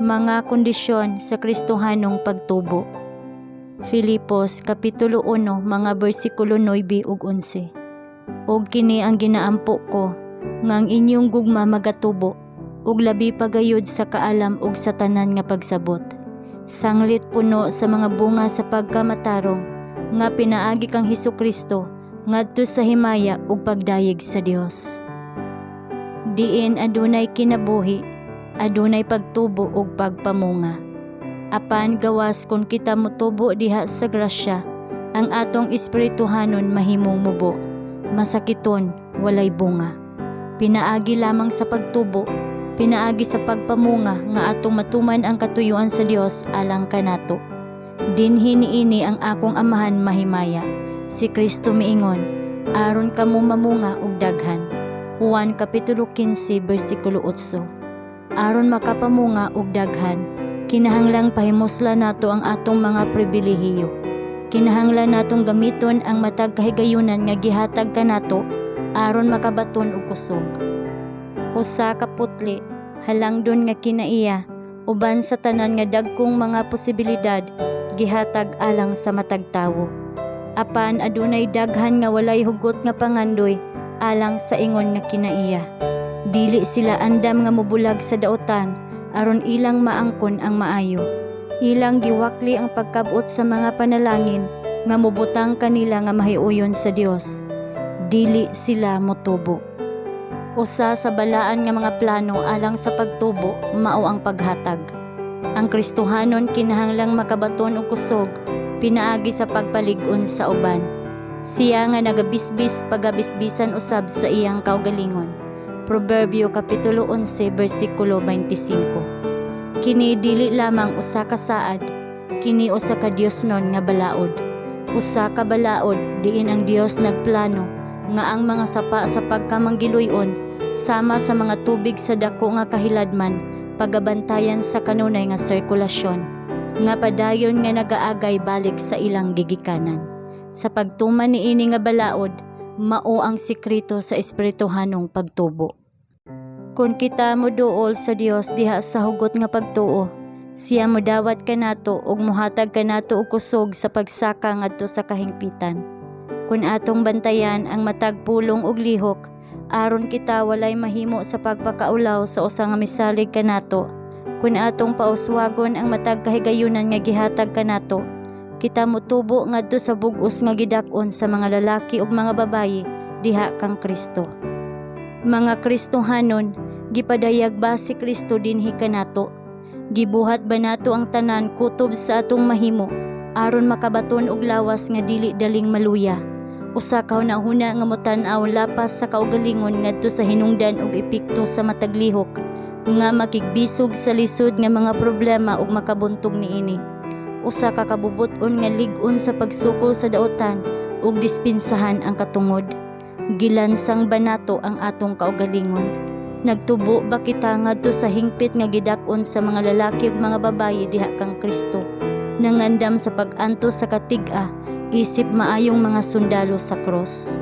Mga kondisyon sa Kristohanong pagtubo. Filipos Kapitulo 1 mga bersikulo 9 ug 11. Og kini ang ginaampo ko nga ang inyong gugma magatubo ug labi pagayud sa kaalam ug sa tanan nga pagsabot. Sanglit puno sa mga bunga sa pagkamatarong nga pinaagi kang Hesukristo ngadto sa himaya ug pagdayeg sa Dios. Diin adunay kinabuhi, adunay pagtubo ug pagpamunga. Apan gawas kung kita motubo diha sa grasya, ang atong espirituhanon mahimong mubo, masakiton, walay bunga. Pinaagi lamang sa pagtubo, pinaagi sa pagpamunga nga atong matuman ang katuyuan sa Dios alang kanato. Dinhi niini ang akong amahan mahimaya, si Kristo miingon, aron kamo mamunga og daghan. Juan Kapitulo 15 bersikulo 8. Aron makapamunga og daghan, kinahanglang pahimusla nato ang atong mga pribilehiyo. Kinahanglan natong gamiton ang matag kahigayunan nga gihatag kanato aron makabaton og kusog. Usa ka putli, halangdon nga kinaiya, uban sa tanan nga dagkong mga posibilidad gihatag alang sa matag tawo. Apan adunay daghan nga walay hugot nga pangandoy alang sa ingon nga kinaiya. Dili sila andam nga mobulag sa daotan aron ilang maangkon ang maayo. Ilang giwakli ang pagkabot sa mga panalangin nga mobutang kanila nga mahiuyon sa Dios. Dili sila motubo. Usa sa balaan nga mga plano alang sa pagtubo mao ang paghatag. Ang Kristohanon kinahanglang makabaton og kusog pinaagi sa pagpalig-on sa uban. Siya nga nagabisbis pagabisbisan usab sa iyang kaugalingon. Proverbio Kapitulo 11 bersikulo 25. Kini dili lamang usa ka saad, kini usa ka Diosnon nga balaod. Usa ka balaod diin ang Dios nagplano nga ang mga sapa sa pagkamanggiluy-on sama sa mga tubig sa dako nga kahiladman pagabantayan sa kanunay nga sirkulasyon nga padayon nga nagaagay balik sa ilang gigikanan. Sa pagtuman niini nga balaod, mao ang sikreto sa espirituhanong pagtubo. Kung kita moduol sa Dios diha sa hugot nga pagtuo, siya modawat kanato ug mohatag kanato og kusog sa pagsaka ngadto sa kahingpitan. Kung atong bantayan ang matag pulong ug lihok, aron kita walay mahimo sa pagpakaulaw sa usa nga misalig kanato. Kung atong pauswagon ang matag kahigayunan nga gihatag kanato, kita motubo ngadto sa bug-os nga gidak-on sa mga lalaki ug mga babayi diha kang Kristo. Mga Kristohanon, gipadayag ba si Kristo dinhi kanato? Gibuhat ba nato ang tanan kutob sa atong mahimo aron makabaton og lawas nga dili daling maluya? Usa ka hunahuna nga motan-aw lapas sa kaugalingon ngadto sa hinungdan ug epekto sa matag lihok nga makigbisog sa lisod nga mga problema ug makabuntog niini. Usa ka kabubot-on nga lig-on sa pagsukol sa daotan ug dispensahan ang katungod. Gilansang ba nato ang atong kaugalingon? Nagtubo ba kita ngadto sa hingpit nga gidak-on sa mga lalaki ug mga babayi diha kang Kristo? Nangandam sa pag-antos sa katig-a, isip maayong mga sundalo sa cross.